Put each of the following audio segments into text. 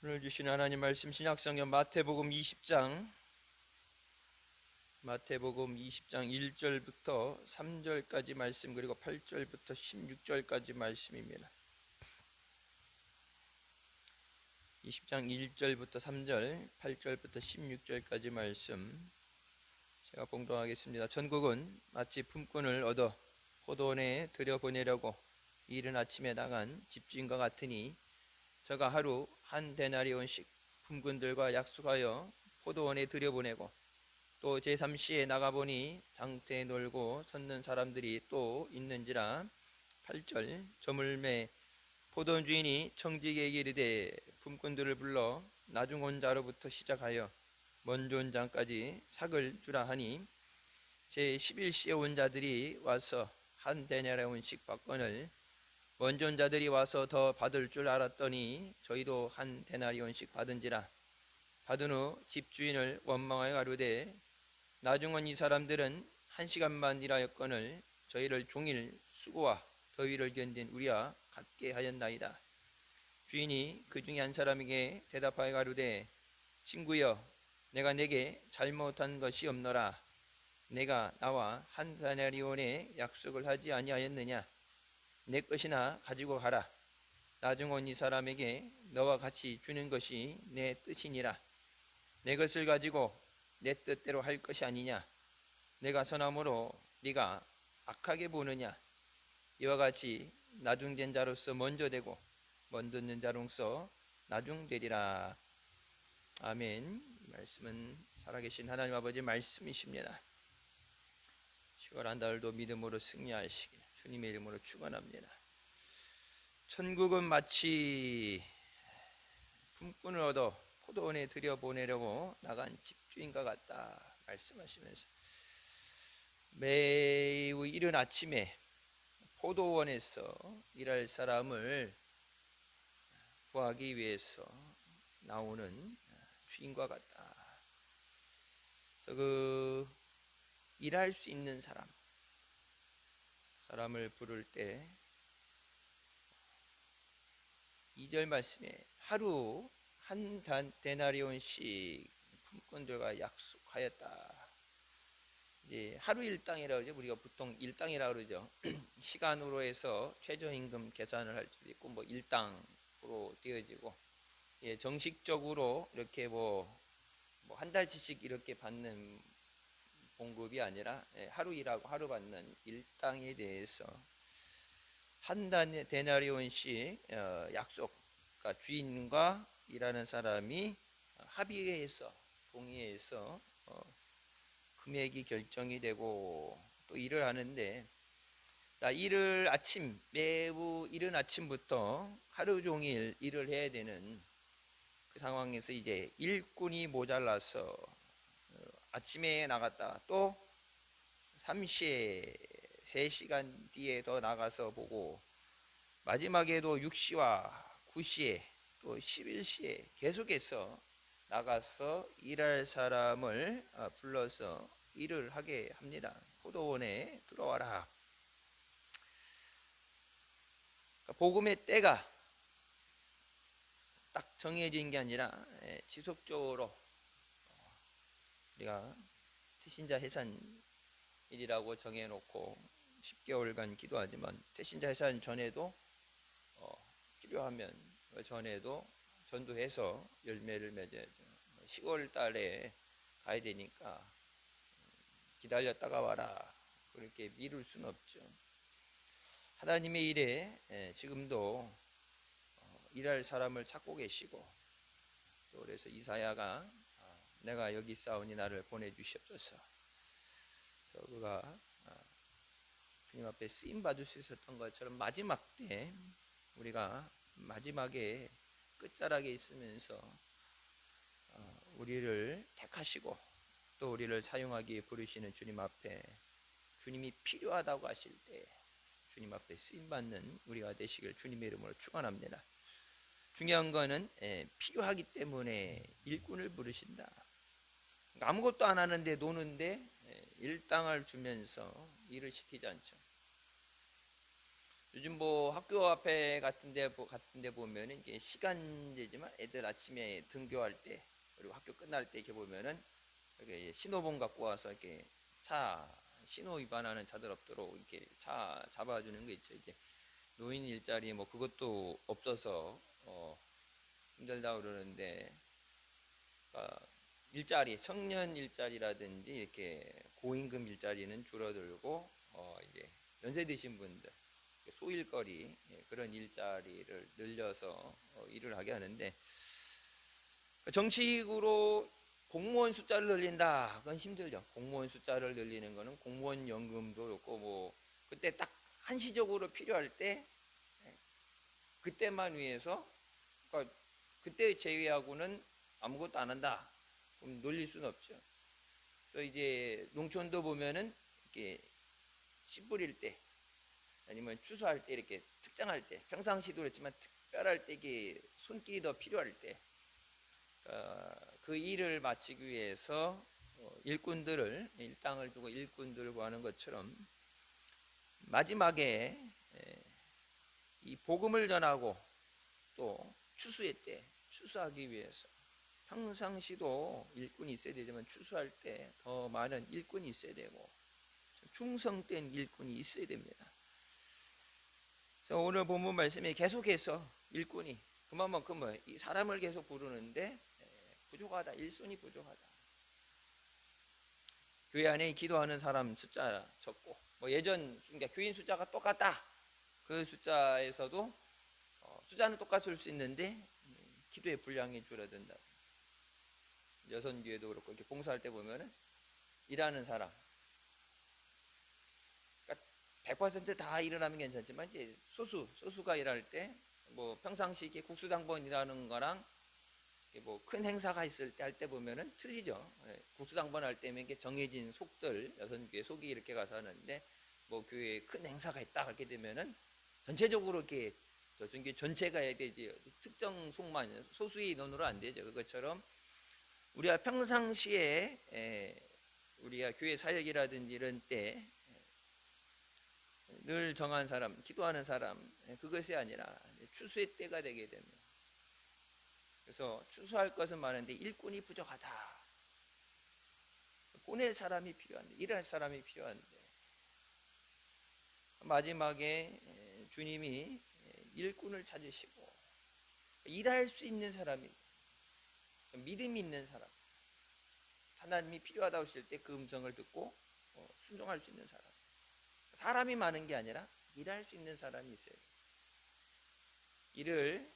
오늘 주신 하나님 말씀 신약성경 마태복음 20장 1절부터 3절까지 말씀, 그리고 8절부터 16절까지 말씀입니다. 20장 1절부터 3절, 8절부터 16절까지 말씀 제가 봉독하겠습니다. 전국은 마치 품꾼을 얻어 포도원에 들여보내려고 이른 아침에 나간 집주인과 같으니, 저가 하루 한 데나리온씩 품꾼들과 약속하여 포도원에 들여보내고 또 제3시에 나가보니 장터에 놀고 섰는 사람들이 또 있는지라. 8절, 저물매 포도원 주인이 청지기에게 이르되 품꾼들을 불러 나중 온 자로부터 시작하여 먼저 온 자까지 삭을 주라 하니, 제11시에 온 자들이 와서 한 데나리온씩 받거늘 먼저 온 자들이 와서 더 받을 줄 알았더니 저희도 한 데나리온씩 받은지라. 받은 후 집주인을 원망하여 가로되 나중 온 이 사람들은 1시간만 일하였거늘 저희를 종일 수고와 더위를 견딘 우리와 같게 하였나이다. 주인이 그 중에 한 사람에게 대답하여 가로되 친구여, 내가 내게 잘못한 것이 없노라. 내가 나와 한 데나리온의 약속을 하지 아니하였느냐? 내 것이나 가지고 가라. 나중 온 이 사람에게 너와 같이 주는 것이 내 뜻이니라. 내 것을 가지고 내 뜻대로 할 것이 아니냐? 내가 선함으로 네가 악하게 보느냐? 이와 같이 나중된 자로서 먼저 되고 먼저 듣는 자로서 나중되리라. 아멘. 이 말씀은 살아계신 하나님 아버지 말씀이십니다. 10월 한 달도 믿음으로 승리하시길 주님의 이름으로 축원합니다. 천국은 마치 품꾼을 얻어 포도원에 들여보내려고 나간 집주인과 같다 말씀하시면서, 매우 이른 아침에 포도원에서 일할 사람을 구하기 위해서 나오는 주인과 같다. 그래서 그 일할 수 있는 사람을 부를 때 2절 말씀에 하루 한 데나리온씩 품꾼들과 약속하였다. 이제 하루 일당이라고 그러죠. 우리가 보통 일당이라고 그러죠. 시간으로 해서 최저임금 계산을 할 수도 있고, 뭐 일당으로 띄어지고, 예, 정식적으로 이렇게 뭐 한 달치씩 이렇게 받는 봉급이 아니라, 예, 하루 일하고 하루 받는 일당에 대해서 한 데나리온씩 약속, 그러니까 주인과 일하는 사람이 합의해서 동의해서 금액이 결정이 되고 또 일을 하는데, 자, 매우 이른 아침부터 하루 종일 일을 해야 되는 그 상황에서 이제 일꾼이 모자라서 아침에 나갔다 또 3시에 3시간 뒤에 더 나가서 보고, 마지막에도 6시와 9시에 또 11시에 계속해서 나가서 일할 사람을 불러서 일을 하게 합니다. 포도원에 들어와라. 복음의 때가 딱 정해진 게 아니라 지속적으로 우리가 태신자 해산일이라고 정해놓고 10개월간 기도하지만, 태신자 해산 전에도 필요하면 그 전에도 전도해서 열매를 맺어야죠. 10월 달에 가야 되니까 기다렸다가 와라, 그렇게 미룰 수는 없죠. 하나님의 일에 지금도 일할 사람을 찾고 계시고, 또 그래서 이사야가 내가 여기 있사오니 나를 보내주시옵소서. 그래서 그가 주님 앞에 쓰임 받을 수 있었던 것처럼 마지막 때 우리가 마지막에 끝자락에 있으면서 우리를 택하시고 또 우리를 사용하기에 부르시는 주님 앞에, 주님이 필요하다고 하실 때 주님 앞에 쓰임받는 우리가 되시길 주님의 이름으로 축원합니다. 중요한 거는 필요하기 때문에 일꾼을 부르신다. 아무것도 안 하는데 노는데 일당을 주면서 일을 시키지 않죠. 요즘 뭐 학교 앞에 같은데 보면은 이게 시간제지만 애들 아침에 등교할 때 그리고 학교 끝날 때 이렇게 보면은 이렇게 신호봉 갖고 와서 이렇게 차 신호 위반하는 차들 없도록 이렇게 차 잡아주는 거 있죠. 이제 노인 일자리 뭐 그것도 없어서 힘들다 그러는데, 그러니까 일자리 청년 일자리라든지 이렇게 고임금 일자리는 줄어들고 이제 연세 드신 분들 소일거리 그런 일자리를 늘려서 일을 하게 하는데, 정식으로 공무원 숫자를 늘린다 그건 힘들죠. 공무원 숫자를 늘리는 거는 공무원 연금도 그렇고 뭐 그때 딱 한시적으로 필요할 때 그때만 위해서, 그러니까 그때 제외하고는 아무것도 안 한다 그럼 늘릴 수는 없죠. 그래서 이제 농촌도 보면은 이렇게 씨 뿌릴 때 아니면 추수할 때 이렇게 특정할 때 평상시도 그렇지만 특별할 때 이게 손길이 더 필요할 때 그 일을 마치기 위해서 일꾼들을 일당을 두고 일꾼들을 구하는 것처럼 마지막에 이 복음을 전하고 또 추수의 때 추수하기 위해서 평상시도 일꾼이 있어야 되지만 추수할 때 더 많은 일꾼이 있어야 되고 충성된 일꾼이 있어야 됩니다. 그래서 오늘 본문 말씀에 계속해서 일꾼이 그만큼 이 사람을 계속 부르는데 부족하다. 일손이 부족하다. 교회 안에 기도하는 사람 숫자 적고 뭐 예전 그러니까 교인 숫자가 똑같다. 그 숫자에서도 숫자는 똑같을 수 있는데 기도의 분량이 줄어든다. 여선교회도 그렇고 이렇게 봉사할 때 보면은 일하는 사람 그러니까 100%다 일어나면 괜찮지만 이제 소수가 일할 때 뭐 평상시 이렇게 국수당번 일하는 거랑 뭐 큰 행사가 있을 때 할 때 보면은 틀리죠. 국수당번 할 때면 이게 정해진 속들 여선교회 속이 이렇게 가서 하는데 뭐 교회에 큰 행사가 있다 그렇게 되면은 전체적으로 이렇게 전교 전체가 해야 되지 특정 속만 소수의 인원으로 안 되죠. 그것처럼 우리가 평상시에 우리가 교회 사역이라든지 이런 때 늘 정한 사람, 기도하는 사람 그것이 아니라 추수의 때가 되게 됩니다. 그래서 추수할 것은 많은데 일꾼이 부족하다. 보낼 사람이 필요한데 일할 사람이 필요한데 마지막에 주님이 일꾼을 찾으시고 일할 수 있는 사람이 믿음이 있는 사람 하나님이 필요하다고 하실 때 그 음성을 듣고 순종할 수 있는 사람 사람이 많은 게 아니라 일할 수 있는 사람이 있어요. 일을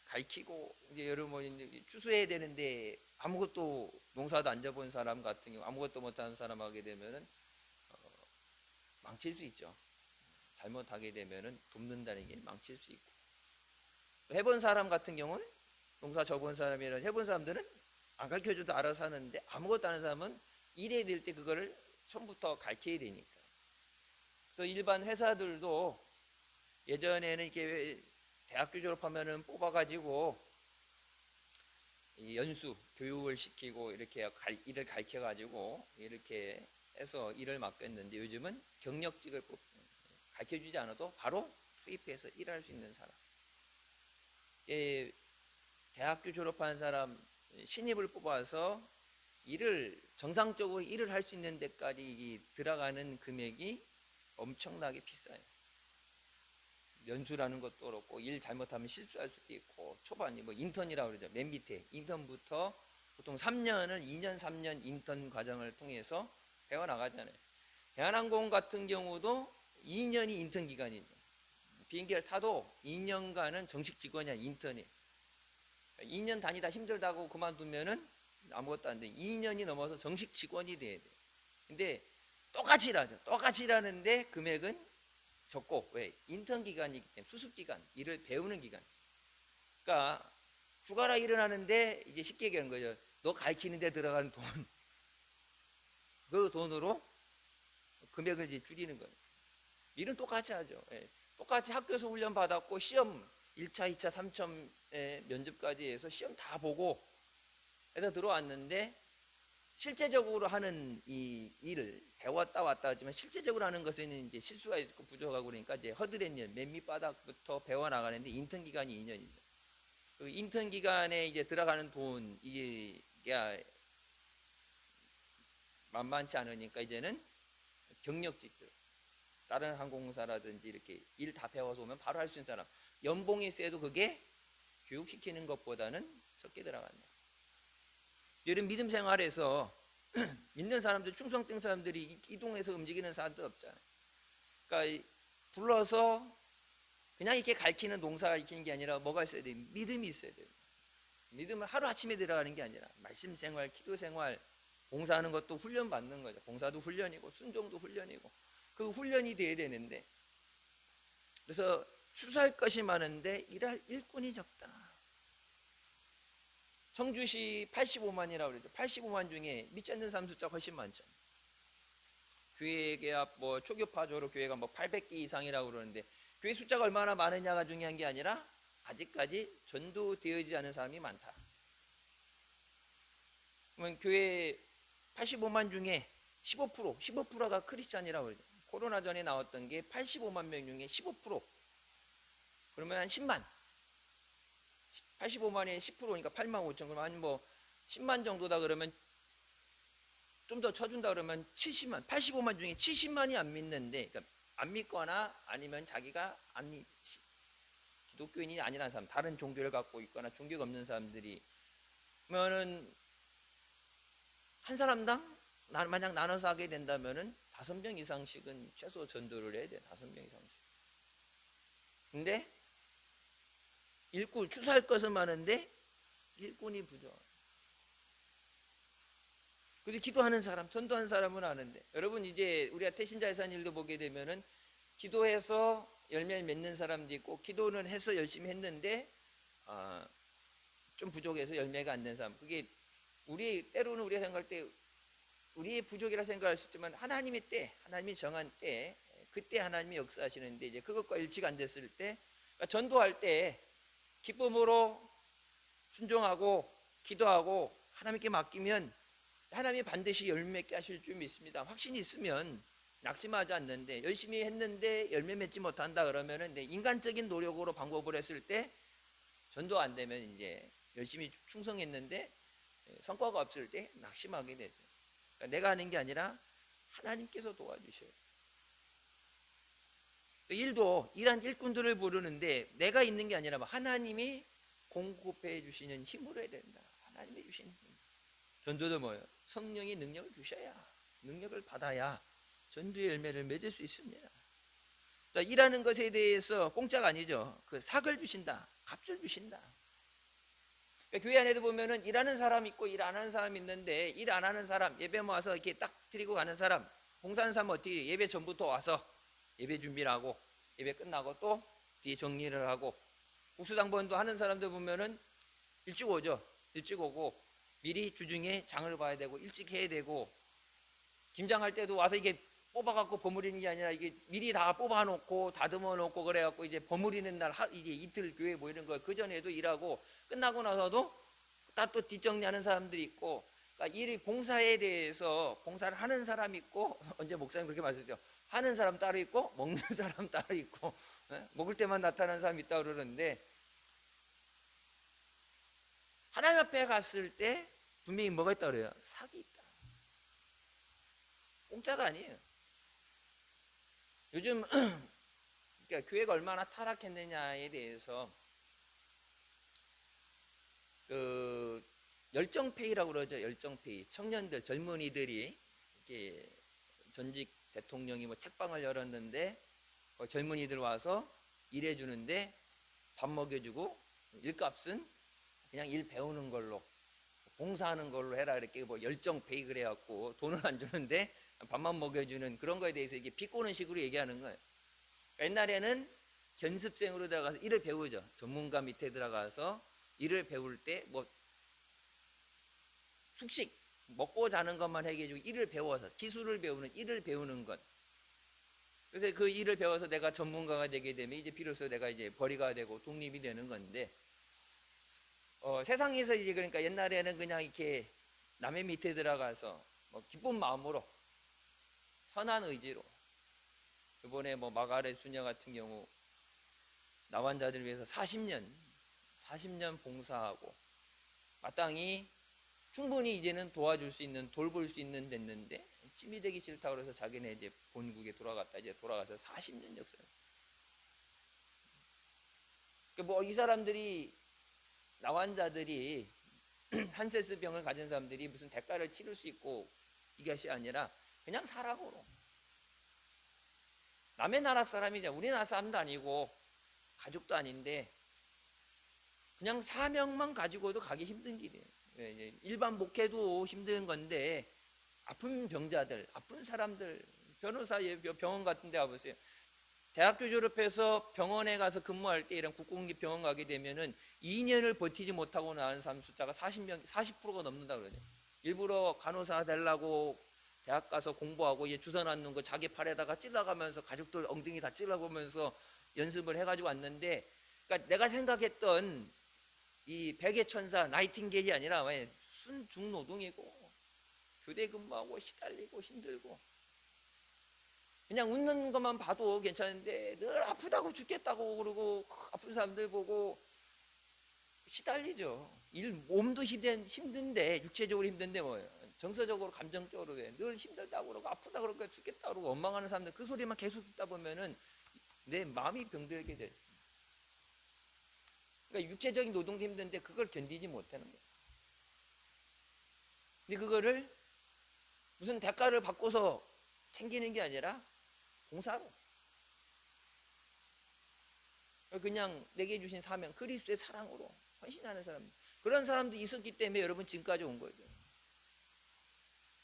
가르치고 이제 여러분 추수해야 되는데 아무것도 농사도 안 져본 사람 같은 경우 아무것도 못하는 사람 하게 되면은 망칠 수 있죠. 잘못하게 되면은 돕는다는 게 망칠 수 있고 해본 사람 같은 경우는 농사 져본 사람이라 해본 사람들은 안 가르쳐줘도 알아서 하는데 아무것도 아는 사람은 일해야 될 때 그거를 처음부터 가르쳐야 되니까. 그래서 일반 회사들도 예전에는 이렇게 대학교 졸업하면은 뽑아가지고 연수 교육을 시키고 이렇게 일을 가르쳐가지고 이렇게 해서 일을 맡겼는데 요즘은 경력직을 가르쳐주지 않아도 바로 투입해서 일할 수 있는 사람. 대학교 졸업한 사람 신입을 뽑아서 정상적으로 일을 할 수 있는 데까지 들어가는 금액이 엄청나게 비싸요. 연수라는 것도 그렇고 일 잘못하면 실수할 수도 있고 초반이 뭐 인턴이라고 그러죠. 맨 밑에 인턴부터 보통 2년 3년 인턴 과정을 통해서 배워나가잖아요. 대한항공 같은 경우도 2년이 인턴 기간이죠. 비행기를 타도 2년간은 정식 직원이 아니라 인턴이에요. 2년 다니다 힘들다고 그만두면은 아무것도 안 돼. 2년이 넘어서 정식 직원이 돼야 돼. 근데 똑같이 일하죠. 똑같이 일하는데 금액은 적고 왜? 인턴 기간이기 때문에 수습 기간, 일을 배우는 기간. 그러니까 주가라 일을 하는데 이제 쉽게 얘기하는 거죠. 너 가르치는 데 들어간 돈, 그 돈으로 금액을 이제 줄이는 거예요. 일은 똑같이 하죠. 똑같이 학교에서 훈련 받았고 시험 1차, 2차, 3차 면접까지 해서 시험 다 보고 해서 들어왔는데 실제적으로 하는 이 일을 배웠다 왔다 하지만 실제적으로 하는 것에는 이제 실수가 있고 부족하고 그러니까 이제 허드렛 일, 맨 밑바닥부터 배워 나가는데 인턴 기간이 2년이죠. 그 인턴 기간에 이제 들어가는 돈 이게 만만치 않으니까 이제는 경력직들, 다른 항공사라든지 이렇게 일 다 배워서 오면 바로 할 수 있는 사람, 연봉이 세도 그게 교육시키는 것보다는 적게 들어간다. 이런 믿음 생활에서 믿는 사람들, 충성된 사람들이 이동해서 움직이는 사람도 없잖아요. 그러니까 불러서 그냥 이렇게 가르치는 농사 가르치는 게 아니라 뭐가 있어야 돼? 믿음이 있어야 돼. 믿음은 하루아침에 들어가는 게 아니라 말씀 생활, 기도 생활, 봉사하는 것도 훈련 받는 거죠. 봉사도 훈련이고 순종도 훈련이고 그 훈련이 돼야 되는데, 그래서 추수할 것이 많은데 일할 일꾼이 적다. 청주시 85만이라고 그러죠. 85만 중에 믿지 않는 사람 숫자가 훨씬 많죠. 교회가 뭐 초교파적으로 교회가 뭐 800개 이상이라고 그러는데 교회 숫자가 얼마나 많으냐가 중요한 게 아니라 아직까지 전도되어지지 않은 사람이 많다. 그러면 교회 85만 중에 15%가 크리스찬이라고 그러죠. 코로나 전에 나왔던 게 85만 명 중에 15%. 그러면 한 10만. 85만에 10%니까 8만 5천. 그러면 한 뭐 10만 정도다 그러면 좀 더 쳐준다 그러면 70만. 85만 중에 70만이 안 믿는데, 그러니까 안 믿거나 아니면 자기가 기독교인이 아니라는 사람, 다른 종교를 갖고 있거나 종교가 없는 사람들이, 그러면은 한 사람당 만약 나눠서 하게 된다면은 5명 이상씩은 최소 전도를 해야 돼. 5명 이상씩. 근데 일꾼, 추수할 것은 많은데 일꾼이 부족해. 그리고 기도하는 사람, 전도하는 사람은 아는데, 여러분 이제 우리가 태신자의 산 일도 보게 되면은 기도해서 열매를 맺는 사람도 있고 기도는 해서 열심히 했는데 좀 부족해서 열매가 안 된 사람. 그게 때로는 우리가 생각할 때 우리의 부족이라 생각할 수 있지만 하나님의 때, 하나님이 정한 때, 그때 하나님이 역사하시는데 이제 그것과 일치가 안 됐을 때, 그러니까 전도할 때 기쁨으로 순종하고 기도하고 하나님께 맡기면 하나님이 반드시 열매 맺게 하실 줄 믿습니다. 확신이 있으면 낙심하지 않는데, 열심히 했는데 열매 맺지 못한다 그러면은 인간적인 노력으로 방법을 했을 때 전도 안 되면 이제 열심히 충성했는데 성과가 없을 때 낙심하게 되죠. 그러니까 내가 하는 게 아니라 하나님께서 도와주셔요. 일도 일한 일꾼들을 부르는데 내가 있는 게 아니라 하나님이 공급해 주시는 힘으로 해야 된다. 하나님이 주시는 힘. 전도도 뭐예요? 성령이 능력을 주셔야, 능력을 받아야 전도의 열매를 맺을 수 있습니다. 자, 일하는 것에 대해서 공짜가 아니죠. 그 삭을 주신다, 값을 주신다. 그러니까 교회 안에도 보면은 일하는 사람 있고 일 안 하는 사람 있는데, 일 안 하는 사람, 예배 모아서 이렇게 딱 드리고 가는 사람, 봉사하는 사람은 어떻게 예배 전부터 와서 예배 준비를 하고 예배 끝나고 또 뒤에 정리를 하고, 국수당번도 하는 사람들 보면은 일찍 오죠. 일찍 오고 미리 주중에 장을 봐야 되고 일찍 해야 되고, 김장할 때도 와서 이게 뽑아갖고 버무리는 게 아니라 이게 미리 다 뽑아놓고 다듬어 놓고 그래갖고 이제 버무리는 날 이제 이틀 교회 뭐 이런 거 그 전에도 일하고 끝나고 나서도 다 또 뒷정리하는 사람들이 있고, 그러니까 이 봉사에 대해서 봉사를 하는 사람 있고 언제 목사님 그렇게 말씀하셨죠. 하는 사람 따로 있고 먹는 사람 따로 있고, 먹을 때만 나타나는 사람 있다고 그러는데, 하나님 앞에 갔을 때 분명히 뭐가 있다고 그래요? 삭이 있다. 공짜가 아니에요. 요즘 그러니까 교회가 얼마나 타락했느냐에 대해서 그 열정페이라고 그러죠. 열정페이. 청년들, 젊은이들이 이렇게 전직 대통령이 뭐 책방을 열었는데 젊은이들 와서 일해 주는데 밥 먹여주고 일값은 그냥 일 배우는 걸로, 봉사하는 걸로 해라 이렇게 뭐 열정페이 그래갖고 돈을 안 주는데 밥만 먹여주는 그런 거에 대해서 이게 비꼬는 식으로 얘기하는 거예요. 옛날에는 견습생으로 들어가서 일을 배우죠. 전문가 밑에 들어가서 일을 배울 때 뭐 숙식 먹고 자는 것만 해주고 일을 배워서 기술을 배우는, 일을 배우는 것. 그래서 그 일을 배워서 내가 전문가가 되게 되면 이제 비로소 내가 이제 벌이가 되고 독립이 되는 건데, 세상에서 이제 그러니까 옛날에는 그냥 이렇게 남의 밑에 들어가서 뭐 기쁜 마음으로 선한 의지로 이번에 뭐 마가렛 수녀 같은 경우 나환자들을 위해서 40년 봉사하고 마땅히 충분히 이제는 도와줄 수 있는 돌볼 수 있는 됐는데 찜이 되기 싫다고 해서 자기네 이제 본국에 돌아갔다 이제 돌아가서 40년 역사. 뭐 이 사람들이 나환자들이 한세스 병을 가진 사람들이 무슨 대가를 치를 수 있고 이것이 아니라 그냥 살아고 남의 나라 사람이냐 우리나라 사람도 아니고 가족도 아닌데 그냥 사명만 가지고도 가기 힘든 길이에요. 일반 목회도 힘든 건데 아픈 병자들, 아픈 사람들, 변호사의 병원 같은 데 가보세요. 대학교 졸업해서 병원에 가서 근무할 때 이런 국공립 병원 가게 되면은 2년을 버티지 못하고 나온 사람 숫자가 40%가 넘는다 그러죠. 일부러 간호사 되려고 대학 가서 공부하고 주사 놨는 거 자기 팔에다가 찔러가면서 가족들 엉덩이 다 찔러보면서 연습을 해가지고 왔는데, 그러니까 내가 생각했던 이 백의 천사 나이팅게일이 아니라 순중노동이고 교대 근무하고 시달리고 힘들고 그냥 웃는 것만 봐도 괜찮은데 늘 아프다고 죽겠다고 그러고 아픈 사람들 보고 시달리죠. 몸도 힘든데 육체적으로 힘든데 뭐예요. 정서적으로 감정적으로 늘 힘들다고 그러고 아프다 그러고 죽겠다 그러고 원망하는 사람들 그 소리만 계속 듣다 보면은 내 마음이 병들게 돼. 그러니까 육체적인 노동도 힘든데 그걸 견디지 못하는 거예요. 근데 그거를 무슨 대가를 받고서 챙기는 게 아니라 봉사로 그냥 내게 주신 사명 그리스도의 사랑으로 헌신하는 사람, 그런 사람도 있었기 때문에 여러분 지금까지 온 거죠.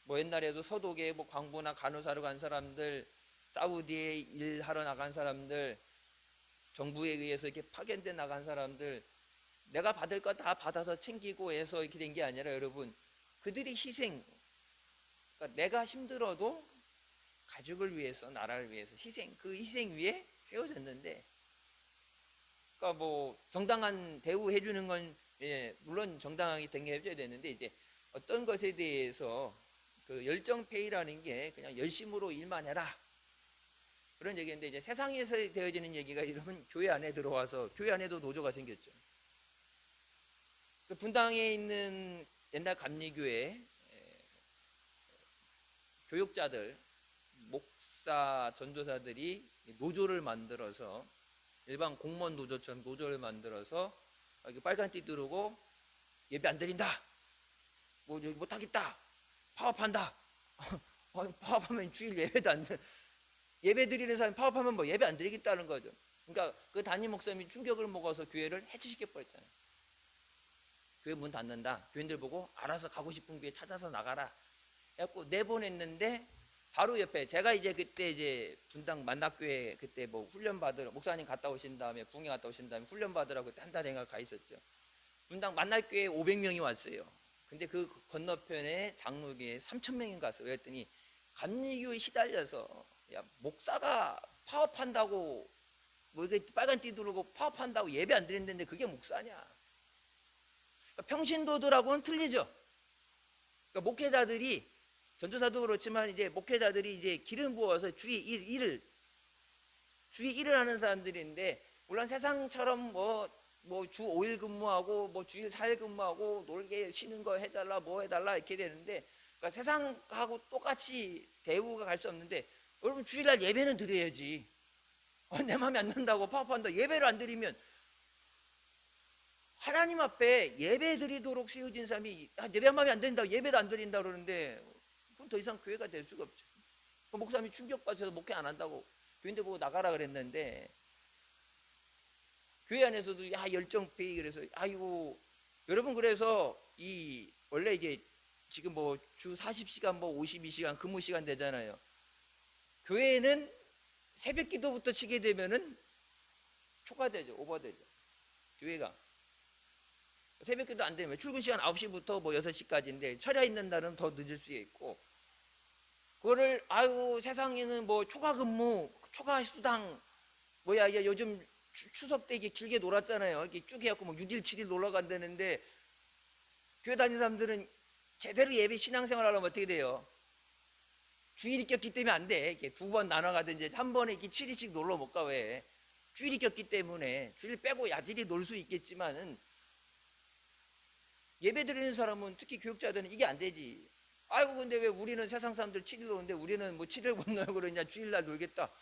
뭐 옛날에도 서독에 뭐 광부나 간호사로 간 사람들, 사우디에 일하러 나간 사람들, 정부에 의해서 이렇게 파견돼 나간 사람들, 내가 받을 거 다 받아서 챙기고 해서 이렇게 된 게 아니라 여러분 그들이 희생, 그러니까 내가 힘들어도 가족을 위해서 나라를 위해서 희생, 그 희생 위에 세워졌는데, 그러니까 뭐 정당한 대우해 주는 건 물론 정당하게 대우해 줘야 되는데 이제 어떤 것에 대해서 그 열정페이라는 게 그냥 열심으로 일만 해라 그런 얘기인데, 이제 세상에서 되어지는 얘기가 여러분 교회 안에 들어와서 교회 안에도 노조가 생겼죠. 그래서 분당에 있는 옛날 감리교회 교육자들, 목사, 전도사들이 노조를 만들어서 일반 공무원 노조처럼 노조를 만들어서 빨간 띠 두르고 예배 안 드린다, 뭐 여기 못하겠다, 파업한다. 파업하면 주일 예배도 안 드, 예배 드리는 사람이 파업하면 뭐 예배 안 드리겠다는 거죠. 그러니까 그 담임 목사님이 충격을 먹어서 교회를 해체시켜 버렸잖아요. 교회 문 닫는다. 교인들 보고 알아서 가고 싶은 교회 찾아서 나가라 해갖고 내보냈는데, 바로 옆에 제가 이제 그때 이제 분당 만납교회 그때 뭐 훈련 받으러 목사님 갔다 오신 다음에 붕에 갔다 오신 다음에 훈련 받으라고 그때 한 달인가 가 있었죠. 분당 만납교회 500명이 왔어요. 근데 그 건너편에 장로교회 3,000명이 갔어요. 그랬더니 감리교에 시달려서 야 목사가 파업한다고 뭐 이게 빨간 띠 두르고 파업한다고 예배 안 드린다는데 그게 목사냐? 그러니까 평신도들하고는 틀리죠. 그러니까 목회자들이, 전도사도 그렇지만 이제 목회자들이 이제 기름 부어서 주의 일을 하는 사람들인데, 물론 세상처럼 뭐 주 5일 근무하고 뭐 주일 4일 근무하고 놀게 쉬는 거 해달라 뭐 해달라 이렇게 되는데, 그러니까 세상하고 똑같이 대우가 갈 수 없는데, 여러분 주일날 예배는 드려야지. 내 마음에 안 든다고 파업한다 예배를 안 드리면, 하나님 앞에 예배 드리도록 세워진 사람이 예배 마음에 안 든다고 예배도 안 드린다 그러는데 그건 더 이상 교회가 될 수가 없죠. 그 목사님이 충격받아서 목회 안 한다고 교인들 보고 나가라 그랬는데, 교회 안에서도 열정페이 그래서 아이고 여러분, 그래서 이 원래 이제 지금 뭐 주 40시간 뭐 52시간 근무 시간 되잖아요. 교회는 새벽 기도부터 치게 되면은 초과되죠. 오버되죠. 교회가 새벽 기도 안 되면 출근 시간 9시부터 뭐 6시까지인데 철야 있는 날은 더 늦을 수 있고, 그거를 아유 세상에는 뭐 초과 근무, 초과 수당 뭐야, 이제 요즘 추석 때 이게 길게 놀았잖아요. 이렇게 쭉 해갖고 뭐 6일 7일 놀러 간다는데, 교회 다니는 사람들은 제대로 예배 신앙생활 하려면 어떻게 돼요? 주일이 꼈기 때문에 안 돼. 이렇게 두 번 나눠가든지 한 번에 이렇게 7일씩 놀러 못 가. 왜? 주일이 꼈기 때문에. 주일 빼고 야질이 놀 수 있겠지만은 예배 드리는 사람은, 특히 교육자들은 이게 안 되지. 아이고 근데 왜 우리는 세상 사람들 7일 노는데 우리는 뭐 7일 못 놀고 그러냐, 주일날 놀겠다.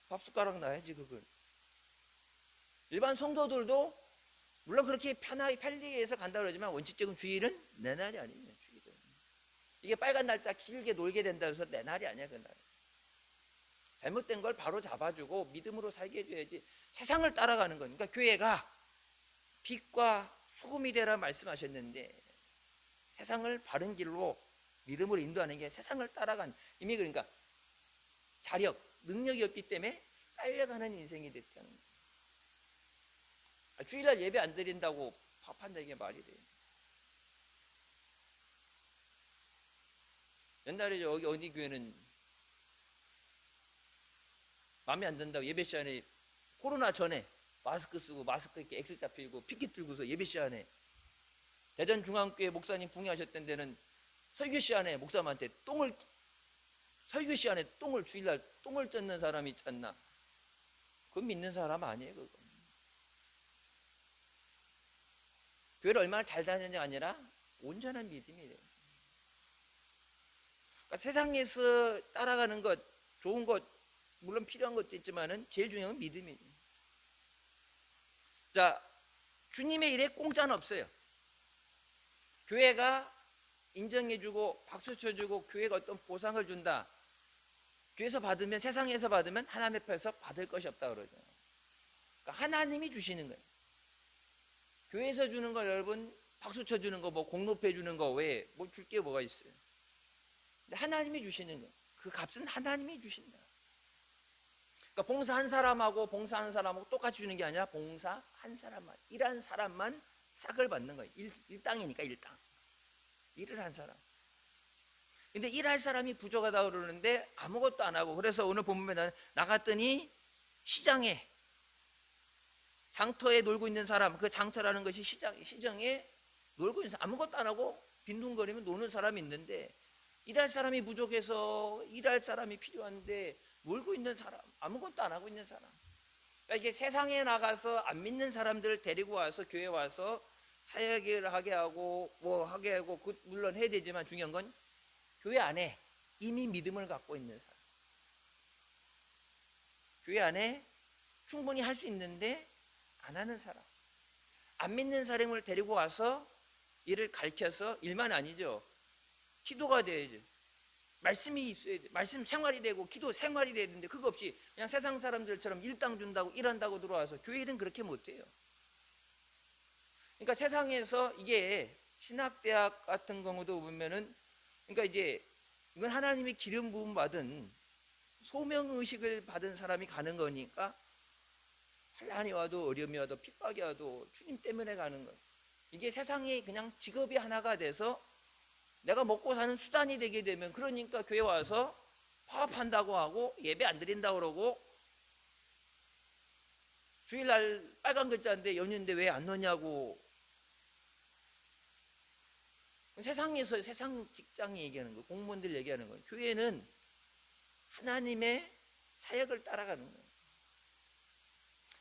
밥숟가락 놔야지 그걸. 일반 성도들도 물론 그렇게 편하게 편리하게 해서 간다 그러지만 원칙적인 주일은 내 날이 아니에요. 주일은 이게 빨간 날짜 길게 놀게 된다 해서 내 날이 아니야. 그날 잘못된 걸 바로 잡아주고 믿음으로 살게 해줘야지. 세상을 따라가는 거니까 교회가 빛과 소금이 되라 말씀하셨는데, 세상을 바른 길로 믿음으로 인도하는 게 세상을 따라간, 이미 그러니까 자력, 능력이 없기 때문에 딸려가는 인생이 됐다는 거예요. 주일날 예배 안 드린다고 밥한다, 이게 말이 돼요. 옛날에 여기 어디 교회는 마음에 안 든다고 예배 시간에, 코로나 전에 마스크 쓰고 마스크 이렇게 X 잡히고 피켓 들고서 예배 시간에, 대전중앙교회 목사님 붕해하셨던 데는 설교 시간에 목사님한테 설교 시간에 주일날 똥을 젓는 사람이 있지 않나. 그건 믿는 사람 아니에요. 그거 교회를 얼마나 잘 다니느냐가 아니라 온전한 믿음이 돼요. 그러니까 세상에서 따라가는 것, 좋은 것 물론 필요한 것도 있지만은 제일 중요한 건 믿음이에요. 자, 주님의 일에 공짜는 없어요. 교회가 인정해주고 박수 쳐주고 교회가 어떤 보상을 준다. 교회에서 받으면, 세상에서 받으면 하나님 앞에서 받을 것이 없다 그러죠. 그러니까 하나님이 주시는 거예요. 교회에서 주는 거, 여러분 박수 쳐주는 거, 뭐 공로패 주는 거 외에 뭐 줄 게 뭐가 있어요? 근데 하나님이 주시는 거예요. 그 값은 하나님이 주신다. 그러니까 봉사 한 사람하고 봉사하는 사람하고 똑같이 주는 게 아니라 봉사 한 사람만, 일한 사람만 싹을 받는 거예요. 일당이니까 일당. 일을 한 사람. 근데 일할 사람이 부족하다 그러는데 아무것도 안 하고, 그래서 오늘 보면 나갔더니 시장에, 장터에 놀고 있는 사람, 그 장터라는 것이 시장에 놀고 있는 사람, 아무것도 안 하고 빈둥거리면 노는 사람이 있는데, 일할 사람이 부족해서 일할 사람이 필요한데 놀고 있는 사람, 아무것도 안 하고 있는 사람. 그러니까 이게 세상에 나가서 안 믿는 사람들을 데리고 와서 교회에 와서 사역을 하게 하고 뭐 하게 하고, 물론 해야 되지만 중요한 건 교회 안에 이미 믿음을 갖고 있는 사람, 교회 안에 충분히 할 수 있는데 안 하는 사람, 안 믿는 사람을 데리고 와서 일을 가르쳐서, 일만 아니죠, 기도가 돼야죠, 말씀이 있어야 돼, 말씀 생활이 되고 기도 생활이 돼야 되는데 그거 없이 그냥 세상 사람들처럼 일당 준다고 일한다고 들어와서 교회 일은 그렇게 못해요. 그러니까 세상에서 이게 신학대학 같은 경우도 보면은, 그러니까 이제 이건 하나님이 기름 부음 받은 소명의식을 받은 사람이 가는 거니까, 환난이 와도 어려움이 와도 핍박이 와도 주님 때문에 가는 거예요. 이게 세상이 그냥 직업이 하나가 돼서 내가 먹고 사는 수단이 되게 되면, 그러니까 교회 와서 파업한다고 하고 예배 안 드린다고 그러고, 주일날 빨간 글자인데 연휴인데 왜 안 넣냐고. 세상에서, 세상 직장이 얘기하는 거예요. 공무원들 얘기하는 거예요. 교회는 하나님의 사역을 따라가는 거예요.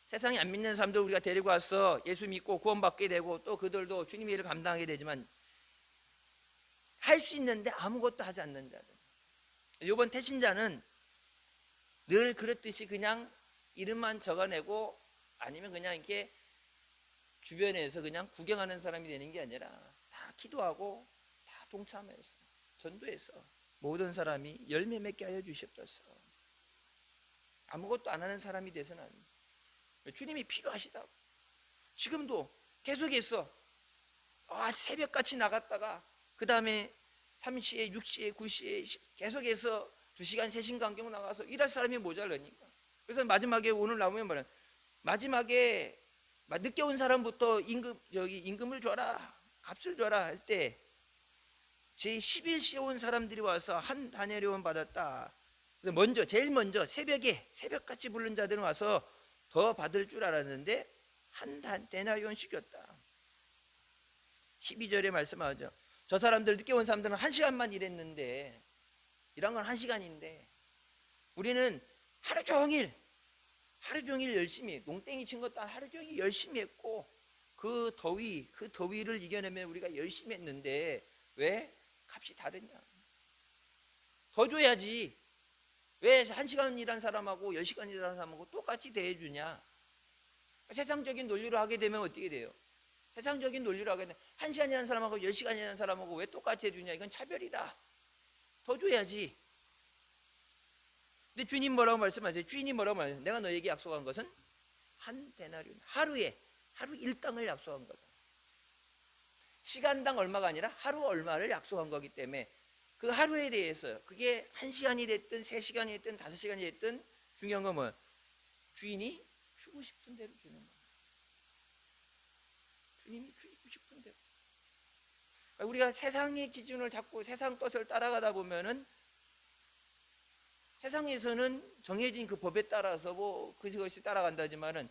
세상에 안 믿는 사람들 우리가 데리고 와서 예수 믿고 구원받게 되고, 또 그들도 주님의 일을 감당하게 되지만 할 수 있는데 아무것도 하지 않는 자들. 이번 태신자는 늘 그렇듯이 그냥 이름만 적어내고, 아니면 그냥 이렇게 주변에서 그냥 구경하는 사람이 되는 게 아니라 다 기도하고 다 동참해서 전도해서 모든 사람이 열매 맺게 하여 주시옵소서. 아무것도 안 하는 사람이 돼서는 안 돼요. 주님이 필요하시다고. 지금도 계속해서 새벽같이 나갔다가 그 다음에 3시에 6시에 9시에 계속해서 2시간 3시간 간격 나가서 일할 사람이 모자라니까. 그래서 마지막에 오늘 나오면 뭐냐, 마지막에 늦게 온 사람부터 임금을 줘라, 값을 줘라 할 때 제 11시에 온 사람들이 와서 한 다니엘원 받았다. 그래서 제일 먼저 새벽같이 부른 자들은 와서 더 받을 줄 알았는데 한 데나리온씩 줬다. 12절에 말씀하죠. 저 사람들, 늦게 온 사람들은 1시간만 일했는데, 일한 건 1시간인데 우리는 하루 종일 열심히, 농땡이 친 것도 하루 종일 열심히 했고, 그 더위를 이겨내면 우리가 열심히 했는데 왜 값이 다르냐? 더 줘야지. 왜 1시간 일한 사람하고 10시간 일한 사람하고 똑같이 대해주냐? 세상적인 논리로 하게 되면 어떻게 돼요? 세상적인 논리로 하게 되면 1시간 일한 사람하고 10시간 일한 사람하고 왜 똑같이 해주냐? 이건 차별이다. 더 줘야지. 근데 주님 뭐라고 말씀하세요? 주인이 뭐라고 말하세요? 내가 너에게 약속한 것은 한 데나리온, 하루 일당을 약속한 거다. 시간당 얼마가 아니라 하루 얼마를 약속한 거기 때문에 그 하루에 대해서, 그게 1시간이 됐든 3시간이 됐든 5시간이 됐든 중요한 건 뭐예요? 주인이 주고 싶은 대로 주는 거예요. 주님이 주고 싶은 대로. 그러니까 우리가 세상의 기준을 잡고 세상 것을 따라가다 보면은, 세상에서는 정해진 그 법에 따라서 뭐 그것이 따라간다지만은,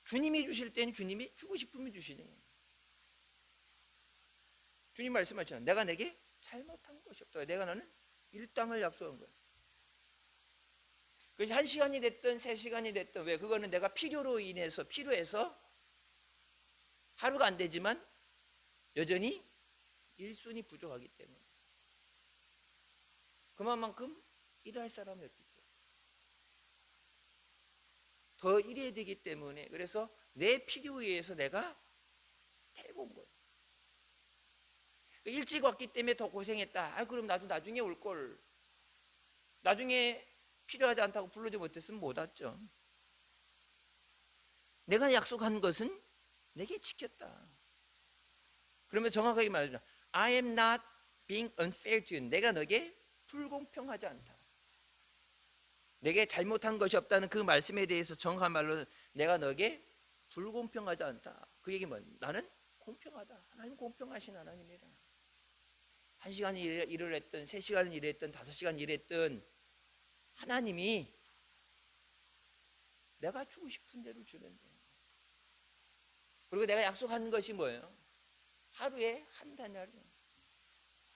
주님이 주실 때는 주님이 주고 싶으면 주시는 거예요. 주님 말씀하시잖아요. 내가 내게 잘못한 것이 없다. 내가 너는 일당을 약속한 거야. 그래서 1시간이 됐든 3시간이 됐든, 왜? 그거는 내가 필요해서 하루가 안 되지만 여전히 일순이 부족하기 때문에, 그만큼 일할 사람이 없기 때문에, 더 일해야 되기 때문에, 그래서 내 필요에 의해서 내가 데리고 온 거예요. 일찍 왔기 때문에 더 고생했다. 그럼 나중에 올 걸. 나중에 필요하지 않다고 부르지 못했으면 못 왔죠. 내가 약속한 것은 내게 지켰다. 그러면 정확하게 말하죠. I am not being unfair to you. 내가 너에게 불공평하지 않다. 내게 잘못한 것이 없다는 그 말씀에 대해서 정확한 말로 내가 너에게 불공평하지 않다. 그 얘기는 뭐야? 나는 공평하다. 하나님 공평하신 하나님이다. 1시간 일을 했든 3시간 일했든 5시간 일했든 하나님이 내가 주고 싶은 대로 주는데, 그리고 내가 약속한 것이 뭐예요? 하루에 한 단위로.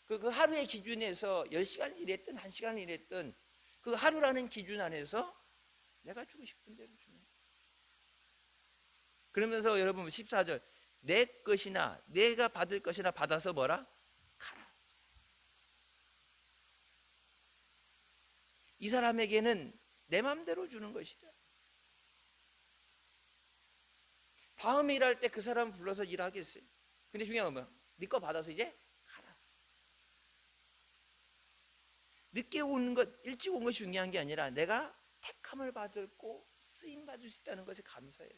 그 하루의 기준에서 10시간 일했든 1시간 일했든 그 하루라는 기준 안에서 내가 주고 싶은 대로 주는 거예요. 그러면서 여러분 14절, 내 것이나 내가 받을 것이나 받아서 뭐라? 가라. 이 사람에게는 내 마음대로 주는 것이다. 다음에 일할 때 그 사람 불러서 일하겠어요. 근데 중요한 건 뭐야? 네 거 받아서 이제 가라. 늦게 오는 것, 일찍 온 것이 중요한 게 아니라 내가 택함을 받고 쓰임 받을 수 있다는 것에 감사해요.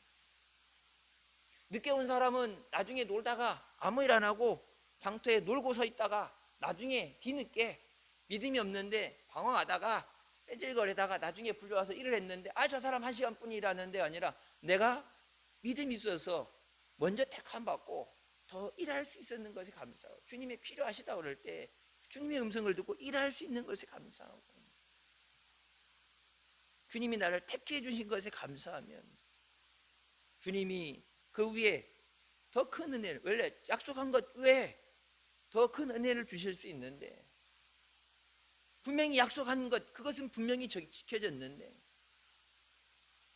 늦게 온 사람은 나중에 놀다가 아무 일 안 하고 장터에 놀고 서 있다가 나중에 뒤늦게 믿음이 없는데 방황하다가 빼질거리다가 나중에 불려와서 일을 했는데, 저 사람 1시간뿐 일하는데 아니라 내가 믿음이 있어서 먼저 택함 받고 더 일할 수 있었는 것에 감사하고, 주님이 필요하시다 그럴 때 주님의 음성을 듣고 일할 수 있는 것에 감사하고, 주님이 나를 택해 주신 것에 감사하면 주님이 그 위에 더 큰 은혜를, 원래 약속한 것 외에 더 큰 은혜를 주실 수 있는데, 분명히 약속한 것, 그것은 분명히 지켜졌는데,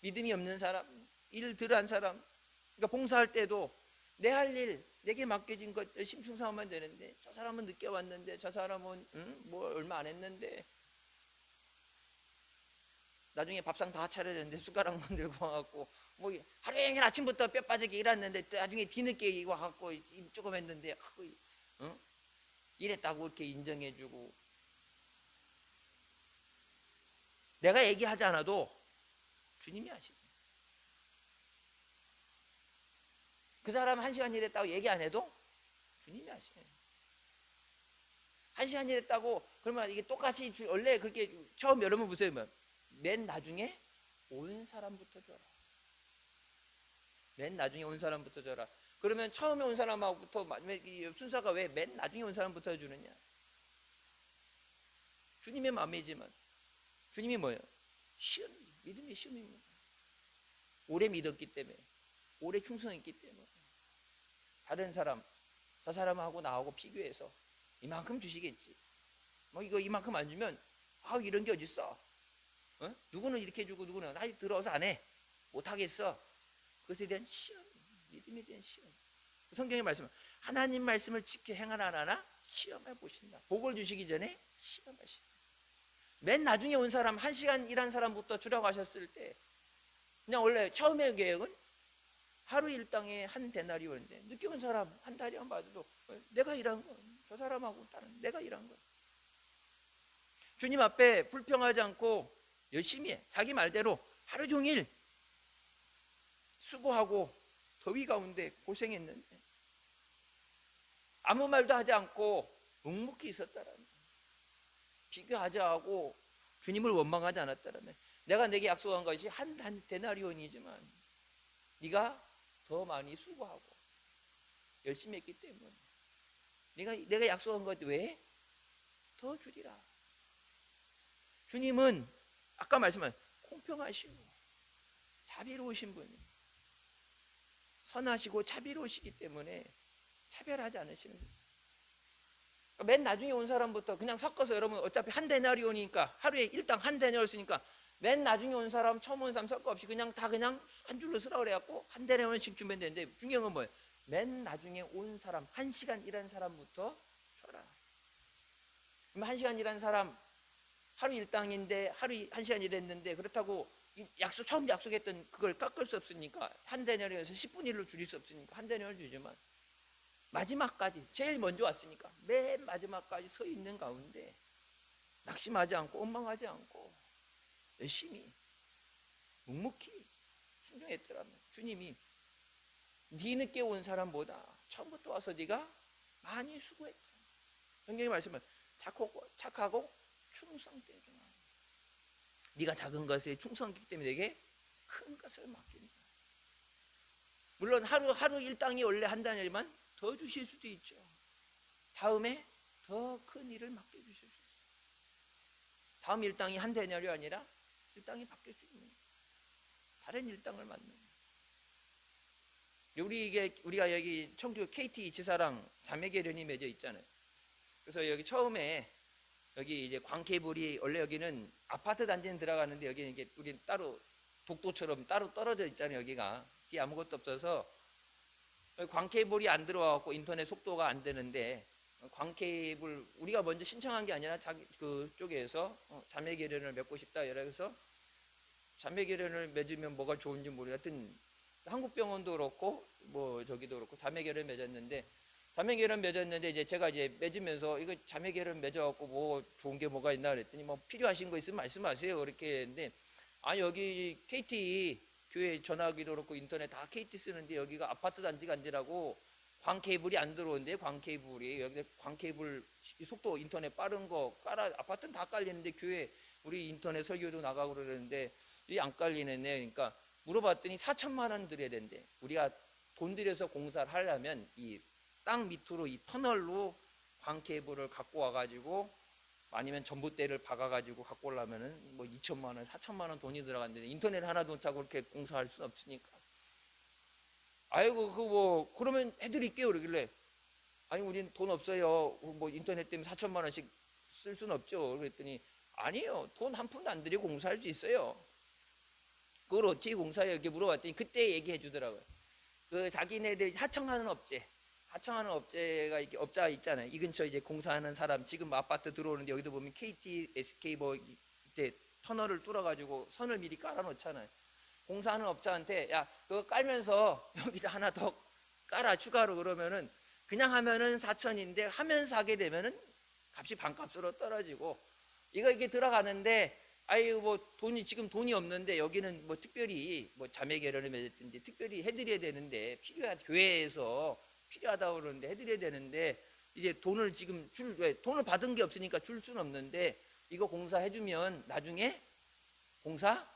믿음이 없는 사람, 일 덜 한 사람, 그러니까 봉사할 때도 내 할 일, 내게 맡겨진 것 열심히 충성하면 되는데, 저 사람은 늦게 왔는데, 저 사람은 뭐 얼마 안 했는데, 나중에 밥상 다 차려졌는데 숟가락만 들고 와갖고 뭐 하루 종일 아침부터 뼈 빠지게 일했는데 나중에 뒤늦게 와갖고 일 조금 했는데 이랬다고 이렇게 인정해주고, 내가 얘기하지 않아도 주님이 아시죠. 그 사람 1시간 일했다고 얘기 안 해도 주님이 아시죠. 1시간 일했다고 그러면 이게 똑같이 원래 그렇게 처음 여러분 보세요. 맨 나중에 온 사람부터 줘라. 맨 나중에 온 사람부터 줘라. 그러면 처음에 온 사람하고부터 순서가 왜 맨 나중에 온 사람부터 주느냐? 주님의 마음이지만 주님이 뭐예요? 시험, 믿음의 시험입니다. 오래 믿었기 때문에, 오래 충성했기 때문에. 다른 사람, 저 사람하고 나하고 비교해서 이만큼 주시겠지. 뭐 이거 이만큼 안 주면 이런 게 어딨어. 누구는 이렇게 주고 누구는 나 들어서 안 해. 못 하겠어. 그것에 대한 시험, 믿음에 대한 시험. 성경의 말씀은 하나님 말씀을 지켜 행하나 시험해 보신다. 복을 주시기 전에 시험하신다. 맨 나중에 온 사람, 1시간 일한 사람부터 주라고 하셨을 때 그냥 원래 처음의 계획은 하루 일당에 한 데나리온인데 늦게 온 사람 한 달이만 받아도 내가 일한 거, 저 사람하고 다른 내가 일한 거. 주님 앞에 불평하지 않고 열심히 해. 자기 말대로 하루 종일 수고하고 더위 가운데 고생했는데 아무 말도 하지 않고 묵묵히 있었다라면, 비교하지 않고 주님을 원망하지 않았다라면, 내가 내게 약속한 것이 한 데나리온이지만 네가 더 많이 수고하고 열심히 했기 때문에 내가 약속한 것 외에 더 주리라. 주님은 아까 말씀한 공평하시고 자비로우신 분이, 선하시고 자비로우시기 때문에 차별하지 않으시는 거예요. 맨 나중에 온 사람부터 그냥 섞어서, 여러분 어차피 한 데나리온이니까 하루에 일당 한 데나리온 쓰니까 맨 나중에 온 사람 처음 온 사람 섞어 없이 그냥 다 그냥 한 줄로 쓰라고 그래갖고 한 데나리온씩 주면 되는데, 중요한 건 뭐예요? 맨 나중에 온 사람, 1시간 일한 사람부터 줘라. 그럼 1시간 일한 사람 하루 일당인데 하루 1시간 일했는데, 그렇다고 처음 약속했던 그걸 깎을 수 없으니까 한 데나리온에서 10분의 1로 줄일 수 없으니까 한 데나리온을 주지만, 마지막까지 제일 먼저 왔으니까 맨 마지막까지 서 있는 가운데 낙심하지 않고 원망하지 않고 열심히 묵묵히 순종했더라면 주님이 뒤늦게 온 사람보다 처음부터 와서 네가 많이 수고했다. 성경의 말씀은 착하고 충성되구나. 네가 작은 것에 충성했기 때문에 내게 큰 것을 맡긴다. 물론 하루 일당이 원래 한 달이지만 더 주실 수도 있죠. 다음에 더 큰 일을 맡겨주실 수 있어요. 다음 일당이 한 데나리온이 아니라 일당이 바뀔 수 있는, 다른 일당을 맡는. 우리가 여기 청주 KT 지사랑 자매계련이 맺어 있잖아요. 그래서 여기 처음에 여기 이제 광케이블이, 원래 여기는 아파트 단지는 들어가는데 여기는 이게 우리 따로 독도처럼 따로 떨어져 있잖아요. 여기가 뒤에 아무것도 없어서 광케이블이 안 들어와갖고 인터넷 속도가 안 되는데, 광케이블 우리가 먼저 신청한 게 아니라 자기 그쪽에서 자매계련을 맺고 싶다 이래서 자매계련을 맺으면 뭐가 좋은지 모르겠. 하여튼 한국병원도 그렇고 뭐 저기도 그렇고 자매계련 맺었는데, 이제 제가 이제 맺으면서 이거 자매계련 맺어갖고 뭐 좋은 게 뭐가 있나 그랬더니 뭐 필요하신 거 있으면 말씀하세요 이렇게 했는데, 여기 KT 교회 전화기도 그렇고 인터넷 다 KT 쓰는데 여기가 아파트 단지가 아니라고 광케이블이 안 들어오는데, 광케이블이 여기 광케이블 속도 인터넷 빠른 거 깔아, 아파트는 다 깔리는데 교회 우리 인터넷 설교도 나가고 그러는데 이 안 깔리네. 그러니까 물어봤더니 4천만 원 드려야 된대. 우리가 돈 들여서 공사를 하려면 이 땅 밑으로 이 터널로 광케이블을 갖고 와가지고 아니면 전봇대를 박아가지고 갖고 오려면은 뭐 2천만 원, 4천만 원 돈이 들어간대. 인터넷 하나도 못 차고 그렇게 공사할 수는 없으니까. 아이고 그거 그러면 해드릴게요 그러길래, 아니 우린 돈 없어요. 뭐 인터넷 때문에 4천만 원씩 쓸 수는 없죠. 그랬더니 아니요, 돈 한 푼도 안 들이고 공사할 수 있어요. 그걸 어떻게 공사해요? 이렇게 물어봤더니 그때 얘기해 주더라고요. 그 자기네들이 하청하는 업체가 이렇게 업자 있잖아요. 이 근처 이제 공사하는 사람, 지금 아파트 들어오는데 여기도 보면 KT, SK 뭐 이제 터널을 뚫어가지고 선을 미리 깔아놓잖아요. 공사하는 업자한테 야 그거 깔면서 여기다 하나 더 깔아 추가로, 그러면은 그냥 하면은 4천인데 하면서 하게 되면은 값이 반값으로 떨어지고, 이게 들어가는데 아유 뭐 지금 돈이 없는데 여기는 뭐 특별히 뭐 자매계련을 맺었든지 특별히 해드려야 되는데, 교회에서 필요하다고 그러는데 해드려야 되는데 이제 돈을 지금 돈을 받은 게 없으니까 줄 수는 없는데, 이거 공사해주면 나중에 공사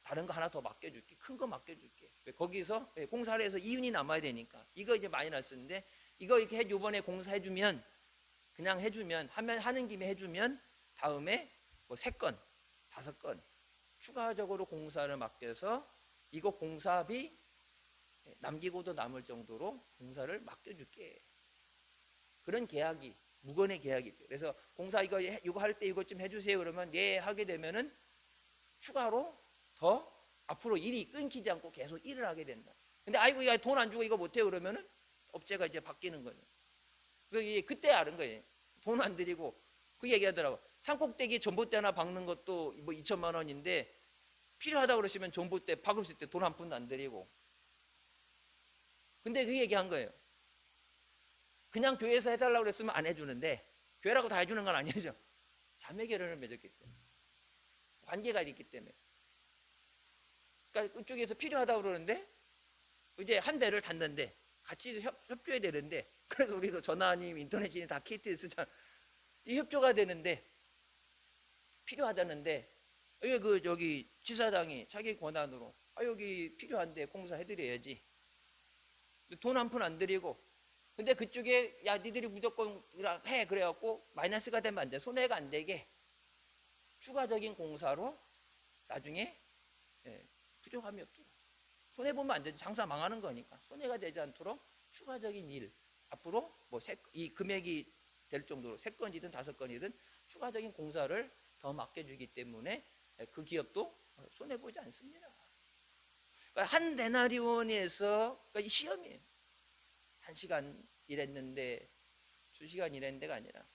다른 거 하나 더 맡겨줄게, 큰 거 맡겨줄게. 거기서 공사를 해서 이윤이 남아야 되니까 이거 이제 마이너스인데, 이거 이렇게 요번에 공사해주면 그냥 해주면 하는 김에 해주면 다음에 뭐 3건 5건 추가적으로 공사를 맡겨서 이거 공사비 남기고도 남을 정도로 공사를 맡겨줄게. 그런 계약이 무건의 계약이죠. 그래서 공사 이거 할 때 이것 좀 해주세요. 그러면 네 하게 되면은 추가로 더 앞으로 일이 끊기지 않고 계속 일을 하게 된다. 근데 아이고 이거 돈 안 주고 이거 못해요. 그러면은 업체가 이제 바뀌는 거예요. 그래서 이제 그때 아는 거예요. 돈 안 드리고 그 얘기하더라고. 산꼭대기 전봇대 하나 박는 것도 뭐 2천만 원인데 필요하다 그러시면 전봇대 박을 수 있대. 돈 한 푼도 안 드리고. 근데 그 얘기한 거예요. 그냥 교회에서 해달라고 그랬으면 안 해주는데 교회라고 다 해주는 건 아니죠. 자매 결연을 맺었기 때문에 관계가 있기 때문에. 그러니까 그쪽에서 필요하다고 그러는데 이제 한 배를 탔는데 같이 협조해야 되는데 그래서 우리도 전화님 인터넷이 다 KT에 쓰잖아. 이 협조가 되는데 필요하다는데 여기 지사장이 자기 권한으로 여기 필요한데 공사해드려야지. 돈 한 푼 안 드리고 근데 그쪽에 야 니들이 무조건 해 그래갖고 마이너스가 되면 안 돼. 손해가 안 되게 추가적인 공사로 나중에 부족함이 없도록 손해보면 안 되지. 장사 망하는 거니까 손해가 되지 않도록 추가적인 일 앞으로 뭐 이 금액이 될 정도로 3건이든 5건이든 추가적인 공사를 더 맡겨주기 때문에 그 기업도 손해보지 않습니다. 그러니까 한 데나리온에서 그러니까 시험이에요. 1시간 일했는데 2시간 일했는데가 아니라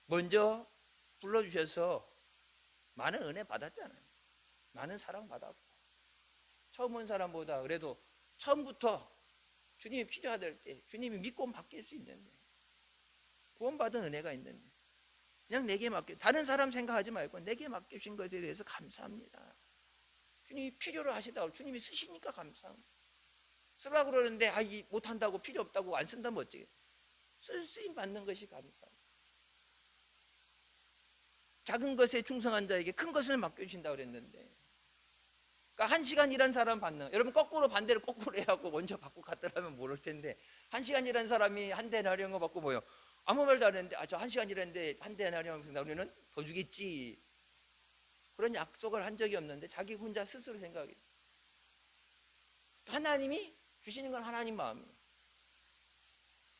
먼저 불러주셔서 많은 은혜 받았잖아요. 많은 사랑 받았고 처음 온 사람보다 그래도 처음부터 주님이 필요하다 때 주님이 믿고 맡길 수 있는데 구원받은 은혜가 있는데 그냥 내게 맡겨 다른 사람 생각하지 말고 내게 맡겨주신 것에 대해서 감사합니다. 주님이 필요로 하시다고 주님이 쓰시니까 감사합니다. 쓰라고 그러는데 못한다고 필요 없다고 안 쓴다면 어쩌게 쓰임 받는 것이 감사합니다. 작은 것에 충성한 자에게 큰 것을 맡겨주신다고 그랬는데 그러니까 1시간 일한 사람 받는 여러분 거꾸로 반대로 거꾸로 해갖고 먼저 받고 갔더라면 모를 텐데 1시간 일한 사람이 한 데나리온을 받고 뭐요? 아무 말도 안 했는데 저 1시간 일했는데 한 데나리온 하면서 우리는 더 주겠지 그런 약속을 한 적이 없는데 자기 혼자 스스로 생각이 하나님이 주시는 건 하나님 마음이에요.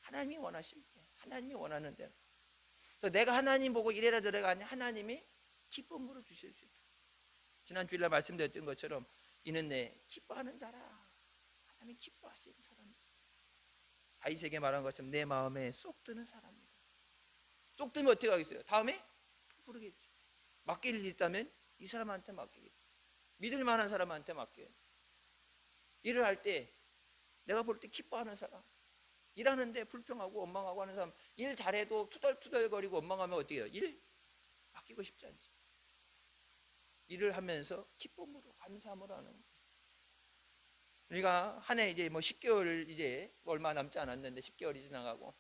하나님이 원하십니다. 하나님이 원하는 대로. 그래서 내가 하나님 보고 이래라 저래가 아니라 하나님이 기쁨으로 주실 수 있다. 지난 주일날 말씀드렸던 것처럼 이는 내 기뻐하는 자라. 하나님이 기뻐하시는 사람. 다윗에게 말한 것처럼 내 마음에 쏙 드는 사람이다. 쏙 들면 어떻게 하겠어요? 다음에 부르겠죠. 맡길 일 있다면 이 사람한테 맡기겠죠. 믿을 만한 사람한테 맡겨요. 일을 할 때 내가 볼 때 기뻐하는 사람. 일하는데 불평하고 원망하고 하는 사람 일 잘해도 투덜투덜거리고 원망하면 어떻게 해요? 일 맡기고 싶지 않지. 일을 하면서 기쁨으로 감사함으로 하는 거예요. 우리가 한 해 이제 뭐 10개월 이제 얼마 남지 않았는데 10개월이 지나가고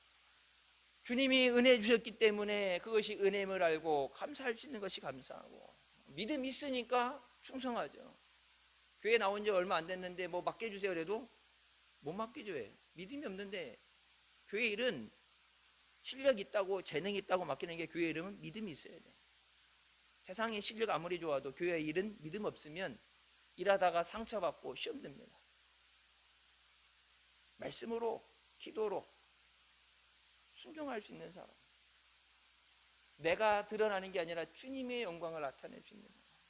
주님이 은혜 주셨기 때문에 그것이 은혜임을 알고 감사할 수 있는 것이 감사하고 믿음 있으니까 충성하죠. 교회 나온 지 얼마 안 됐는데 뭐 맡겨주세요 그래도 못 맡겨줘요. 믿음이 없는데 교회 일은 실력 있다고 재능 있다고 맡기는 게 교회 이름은 믿음이 있어야 돼. 세상의 실력 아무리 좋아도 교회 일은 믿음 없으면 일하다가 상처받고 시험 듭니다. 말씀으로 기도로 순종할 수 있는 사람. 내가 드러나는 게 아니라 주님의 영광을 나타낼 수 있는 사람.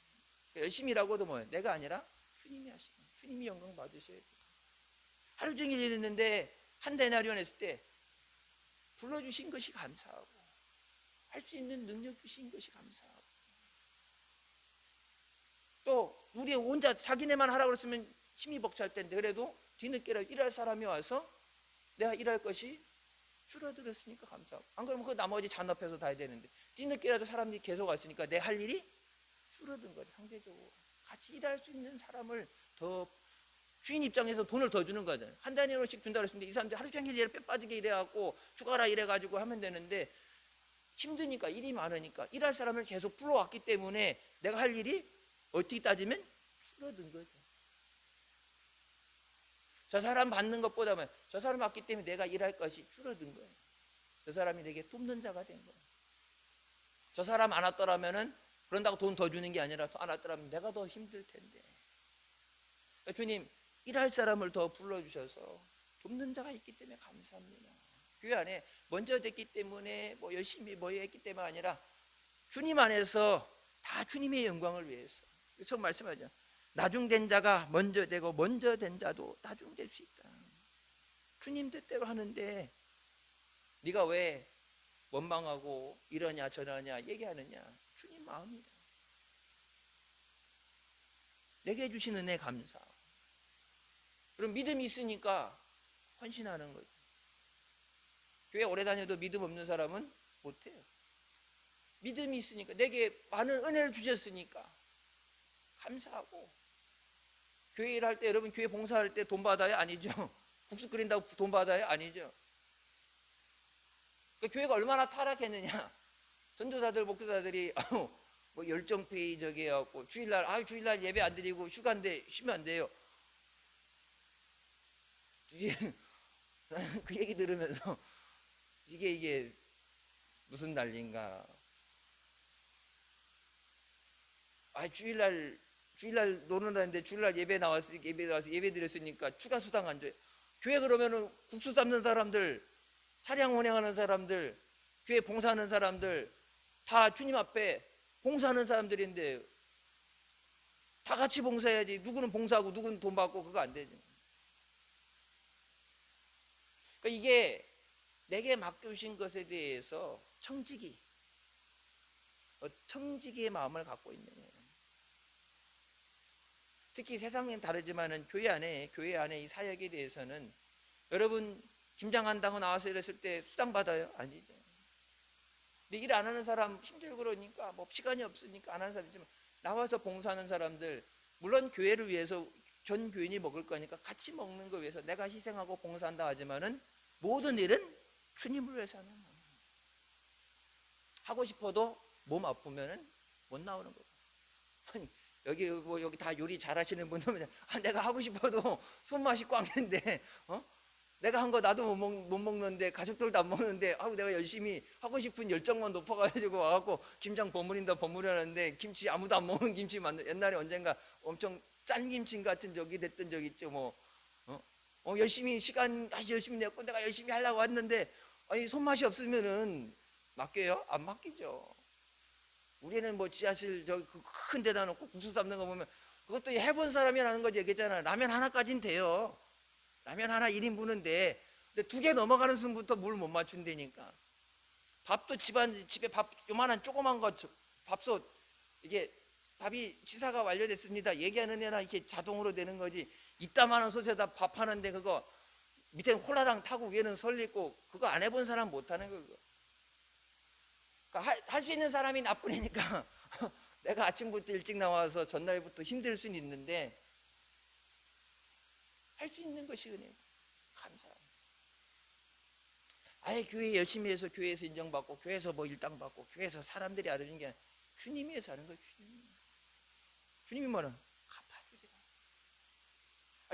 열심히 일하고도 뭐예요? 내가 아니라 주님이 하시는 주님이 영광 받으셔야 돼요. 하루 종일 일했는데 한 데나리온 했을 때 불러주신 것이 감사하고 할 수 있는 능력 주신 것이 감사하고 또 우리 혼자 자기네만 하라고 그랬으면 힘이 벅찰 텐데 그래도 뒤늦게라도 일할 사람이 와서 내가 일할 것이 줄어들었으니까 감사하고 안 그러면 그 나머지 잔업해서 다 해야 되는데 뒤늦게라도 사람들이 계속 왔으니까 내 할 일이 줄어든 거죠. 상대적으로 같이 일할 수 있는 사람을 더 주인 입장에서 돈을 더 주는 거잖아요. 한 단위로씩 준다고 했는데 이 사람들이 하루 종일 일에 빼 빠지게 일해갖고 휴가라 일해가지고 하면 되는데 힘드니까 일이 많으니까 일할 사람을 계속 불러왔기 때문에 내가 할 일이 어떻게 따지면 줄어든 거죠. 저 사람 받는 것보다는 저 사람 받기 때문에 내가 일할 것이 줄어든 거예요. 저 사람이 내게 돕는 자가 된 거예요. 저 사람 안 왔더라면은 그런다고 돈 더 주는 게 아니라 안 왔더라면 내가 더 힘들 텐데. 그러니까 주님 일할 사람을 더 불러주셔서 돕는 자가 있기 때문에 감사합니다. 교회 안에 먼저 됐기 때문에 뭐 열심히 뭐 했기 때문에 아니라 주님 안에서 다 주님의 영광을 위해서. 처음 말씀하죠. 나중된 자가 먼저 되고 먼저 된 자도 나중될 수 있다. 주님 뜻대로 하는데 네가 왜 원망하고 이러냐 저러냐 얘기하느냐. 주님 마음이다. 내게 주신 은혜 감사. 그럼 믿음이 있으니까 헌신하는 거죠. 교회 오래 다녀도 믿음 없는 사람은 못해요. 믿음이 있으니까 내게 많은 은혜를 주셨으니까 감사하고. 교회 일할 때 여러분 교회 봉사할 때 돈 받아요? 아니죠. 국수 끓인다고 돈 받아요? 아니죠. 그러니까 교회가 얼마나 타락했느냐. 전도사들 목사들이 뭐 열정페이 저기 해갖고 주일날 예배 안 드리고 휴가인데 쉬면 안 돼요. 그 얘기 들으면서 이게 무슨 난리인가. 주일날 노는다는데 주일날 예배 나와서 예배 드렸으니까 추가 수당 안 줘요. 교회 그러면은 국수 삶는 사람들, 차량 운행하는 사람들, 교회 봉사하는 사람들 다 주님 앞에 봉사하는 사람들인데 다 같이 봉사해야지. 누구는 봉사하고 누구는 돈 받고 그거 안 되죠. 그러니까 이게 내게 맡겨주신 것에 대해서 청지기의 마음을 갖고 있는 거예요. 특히 세상은 다르지만은 교회 안에 이 사역에 대해서는 여러분 김장한다고 나와서 이랬을 때 수당 받아요? 아니죠. 근데 일 안 하는 사람 힘들고 그러니까 뭐 시간이 없으니까 안 하는 사람이지만 나와서 봉사하는 사람들 물론 교회를 위해서 전 교인이 먹을 거니까 같이 먹는 거 위해서 내가 희생하고 봉사한다 하지만은 모든 일은 주님을 위해서 하는 거예요. 하고 싶어도 몸 아프면은 못 나오는 거예요. 아니, 여기 다 요리 잘하시는 분들은 내가 하고 싶어도 손맛이 꽝인데 내가 한 거 나도 못 먹는데 가족들도 안 먹는데 내가 열심히 하고 싶은 열정만 높아가지고 와갖고 김장 버무리는데 김치 아무도 안 먹는 김치 옛날에 언젠가 엄청 짠 김치 같은 적이 됐던 적 있죠. 열심히 시간 아주 열심히 냈고 내가 열심히 하려고 왔는데 손맛이 없으면은 맡겨요? 안 맡기죠. 우리는 뭐 지하실 저기 큰 데다 놓고 국수 삶는 거 보면 그것도 해본 사람이 하는 거지. 얘기했잖아. 라면 하나까지는 돼요. 라면 하나 1인분은 돼. 근데 2개 넘어가는 순부터 물 못 맞춘다니까. 밥도 집에 밥 요만한 조그만 거 밥솥 이게 밥이 취사가 완료됐습니다. 얘기하는 애나 이렇게 자동으로 되는 거지. 이따만한 솥에다 밥 하는데 그거 밑에는 홀라당 타고 위에는 설 있고 그거 안 해본 사람 못 하는 거 그거. 그러니까 할 수 있는 사람이 나뿐이니까 내가 아침부터 일찍 나와서 전날부터 힘들 수는 있는데 할 수 있는 것이 은혜. 감사합니다. 교회 열심히 해서 교회에서 인정받고 교회에서 뭐 일당 받고 교회에서 사람들이 알아주는 게 아니라 주님이 해서 하는 거예요. 주님이 뭐라? 갚아주리라.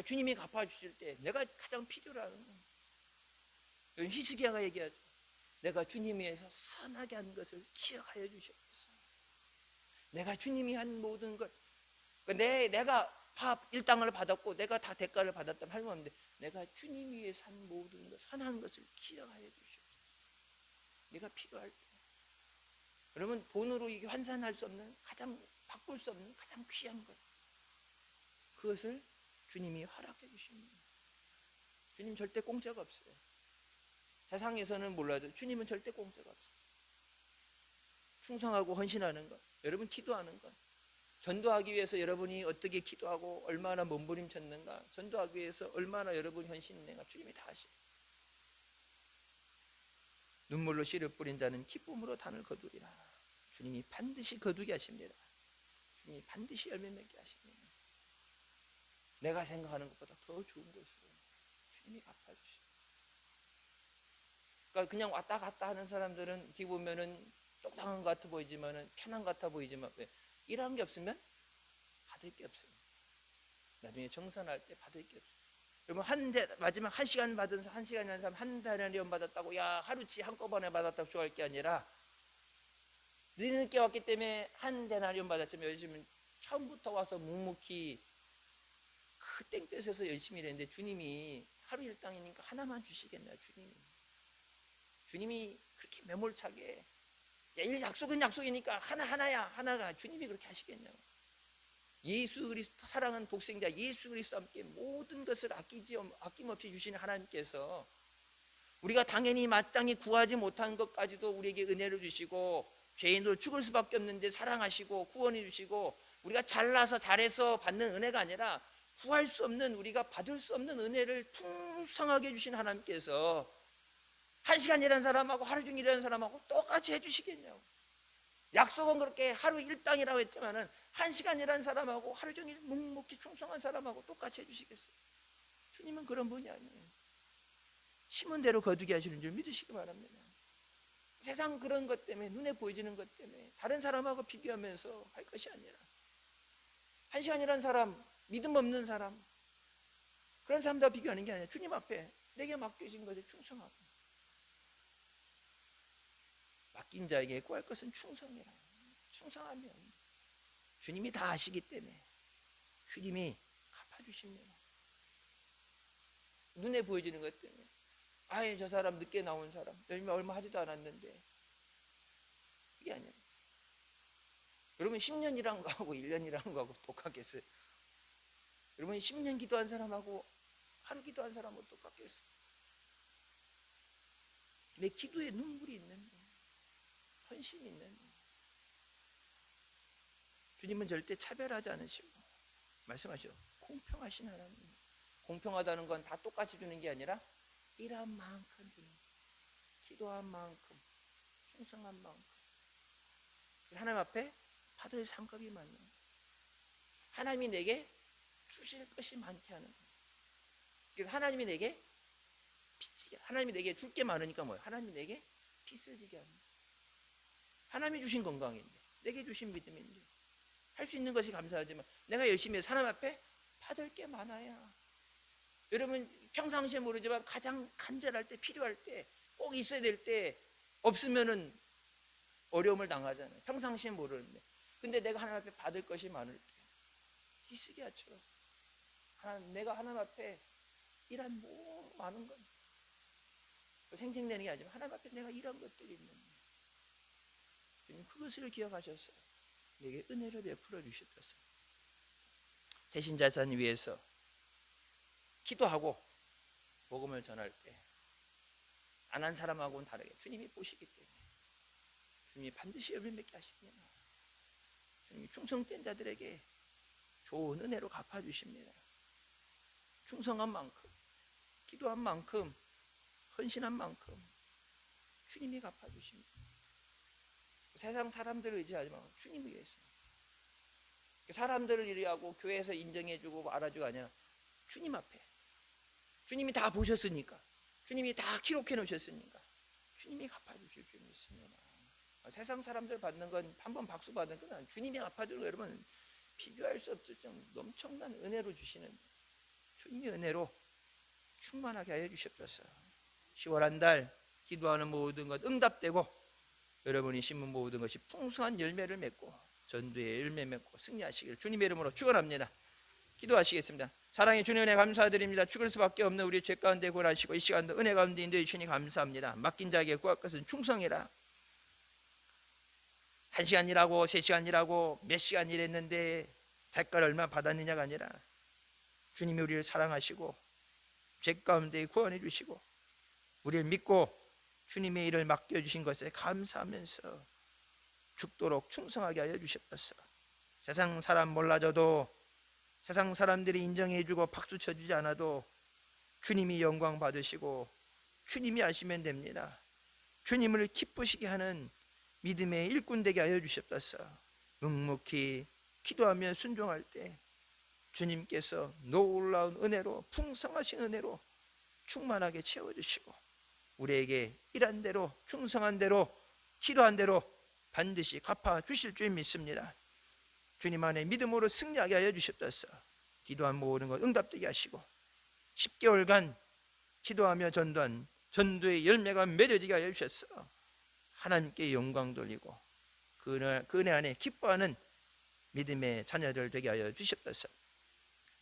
주님이 갚아주실 때 내가 가장 필요로 하는 거예요. 히스기야가 얘기하죠. 내가 주님이 해서 선하게 한 것을 기억하여 주시옵소서. 내가 주님이 한 모든 것 내가 일당을 받았고 내가 다 대가를 받았다면 할 말 없는데 내가 주님 위해서 한 모든 것 선한 것을 기억하여 주시옵소서. 내가 필요할 때 여러분 돈으로 이게 환산할 수 없는 가장 바꿀 수 없는 가장 귀한 것 그것을 주님이 허락해 주십니다. 주님 절대 공짜가 없어요. 세상에서는 몰라도 주님은 절대 공짜가 없어요. 충성하고 헌신하는 것 여러분 기도하는 것 전도하기 위해서 여러분이 어떻게 기도하고 얼마나 몸부림쳤는가 전도하기 위해서 얼마나 여러분 헌신했는가 주님이 다 아시죠. 눈물로 씨를 뿌린 자는 기쁨으로 단을 거두리라. 주님이 반드시 거두게 하십니다. 주님이 반드시 열매 맺게 하십니다. 내가 생각하는 것보다 더 좋은 것으로 주님이 갚아주십니다. 그러니까 그냥 왔다 갔다 하는 사람들은 어떻게 보면은 똑똑한 것 같아 보이지만은 편한 것 같아 보이지만 일한 게 없으면 받을 게 없어요. 나중에 정산할 때 받을 게 없어요. 여러분 마지막 1시간 받은 1시간 한 사람 한 데나리온 받았다고 하루치 한꺼번에 받았다고 좋아할 게 아니라 늦게 왔기 때문에 한 데나리온 받았지만 요즘은 처음부터 와서 묵묵히 그 땡볕에서 열심히 일했는데 주님이 하루 일당이니까 하나만 주시겠나요? 주님이 주님이 그렇게 매몰차게, 야, 이 약속은 약속이니까 하나야 하나가 주님이 그렇게 하시겠냐고. 예수 그리스도 사랑하는 독생자 예수 그리스도 함께 모든 것을 아낌없이 주시는 하나님께서 우리가 당연히 마땅히 구하지 못한 것까지도 우리에게 은혜를 주시고 죄인으로 죽을 수밖에 없는데 사랑하시고 구원해 주시고, 우리가 잘나서 잘해서 받는 은혜가 아니라 구할 수 없는, 우리가 받을 수 없는 은혜를 풍성하게 주신 하나님께서 한 시간 일하는 사람하고 하루 종일 일하는 사람하고 똑같이 해주시겠냐고. 약속은 그렇게 하루 일당이라고 했지만은 한 시간 일하는 사람하고 하루 종일 묵묵히 충성한 사람하고 똑같이 해주시겠어요? 주님은 그런 분이 아니에요. 심은 대로 거두게 하시는 줄 믿으시기 바랍니다. 세상 그런 것 때문에, 눈에 보여지는 것 때문에 다른 사람하고 비교하면서 할 것이 아니라, 한 시간 일하는 사람, 믿음 없는 사람, 그런 사람들과 비교하는 게 아니라 주님 앞에 내게 맡겨진 것에 충성하고, 맡긴 자에게 구할 것은 충성이라. 충성하면 주님이 다 아시기 때문에 주님이 갚아주십니다. 눈에 보여지는 것 때문에, 아예 저 사람 늦게 나온 사람, 열매 얼마 하지도 않았는데, 그게 아니에요. 여러분 10년 일한 거하고 1년 일한 거하고 똑같겠어요? 여러분 10년 기도한 사람하고 하루 기도한 사람하고 똑같겠어요? 내 기도에 눈물이 있는데, 헌신이 있는데, 주님은 절대 차별하지 않으시고 말씀하시오. 공평하신 하나님. 공평하다는 건 다 똑같이 주는 게 아니라 일한 만큼 주는, 기도한 만큼, 충성한 만큼. 하나님 앞에 받을 상급이 많는 거예요. 하나님이 내게 주실 것이 많게 하는 거예요. 그래서 하나님이 내게 빚지게, 하나님이 내게 줄 게 많으니까 뭐예요? 하나님이 내게 빚을 지게 하는 거예요. 하나님이 주신 건강인데, 내게 주신 믿음인데, 할 수 있는 것이 감사하지만 내가 열심히 해서 하나님 앞에 받을 게 많아야. 여러분 평상시에 모르지만 가장 간절할 때, 필요할 때, 꼭 있어야 될 때 없으면은 어려움을 당하잖아요. 평상시에 모르는데. 근데 내가 하나님 앞에 받을 것이 많을 때 히스기야처럼 내가 하나님 앞에 일한 많은 것, 생생내는 게 아니지만 하나님 앞에 내가 일한 것들이 있는데 주님 그것을 기억하셔서 내게 은혜를 베풀어 주셨어요. 대신자산 위해서 기도하고 복음을 전할 때 안 한 사람하고는 다르게 주님이 보시기 때문에 주님이 반드시 열매 맺게 하십니다. 주님이 충성된 자들에게 좋은 은혜로 갚아주십니다. 충성한 만큼, 기도한 만큼, 헌신한 만큼 주님이 갚아주십니다. 세상 사람들을 의지하지 말고 주님을 위해서, 사람들을 의뢰하고 교회에서 인정해주고 알아주고 아니라 주님 앞에, 주님이 다 보셨으니까, 주님이 다 기록해 놓으셨으니까 주님이 갚아주실 줄 믿습니다. 세상 사람들 받는 건 한 번 박수 받는 건 아니에요. 주님이 갚아주는 거 여러분 비교할 수 없을 정도 엄청난 은혜로 주시는, 주님의 은혜로 충만하게 하여 주셨어요. 10월 한 달 기도하는 모든 것 응답되고 여러분이 심은 모든 것이 풍성한 열매를 맺고 전도의 열매 맺고 승리하시기를 주님의 이름으로 축원합니다. 기도하시겠습니다. 사랑의 주님 은혜 감사드립니다. 죽을 수밖에 없는 우리 죄 가운데 구원하시고 이 시간도 은혜 가운데 인도해 주시니 감사합니다. 맡긴 자에게 구할 것은 충성이라. 1시간 일하고 3시간 일하고 몇 시간 일했는데 대가를 얼마 받았느냐가 아니라 주님이 우리를 사랑하시고 죄 가운데 구원해 주시고 우리를 믿고 주님의 일을 맡겨주신 것에 감사하면서 죽도록 충성하게 하여 주셨다. 세상 사람 몰라줘도, 세상 사람들이 인정해주고 박수 쳐주지 않아도 주님이 영광 받으시고 주님이 하시면 됩니다. 주님을 기쁘시게 하는 믿음의 일꾼 되게 하여 주셨다. 묵묵히 기도하며 순종할 때 주님께서 놀라운 은혜로, 풍성하신 은혜로 충만하게 채워주시고 우리에게 일한 대로, 충성한 대로, 기도한 대로 반드시 갚아주실 줄 믿습니다. 주님 안에 믿음으로 승리하게 하여 주셨다서 기도한 모든 것 응답되게 하시고 10개월간 기도하며 전도한 전도의 열매가 맺어지게 하여 주셨어. 하나님께 영광 돌리고 그 은혜 안에 기뻐하는 믿음의 자녀들 되게 하여 주셨다서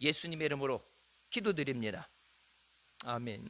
예수님의 이름으로 기도드립니다. 아멘.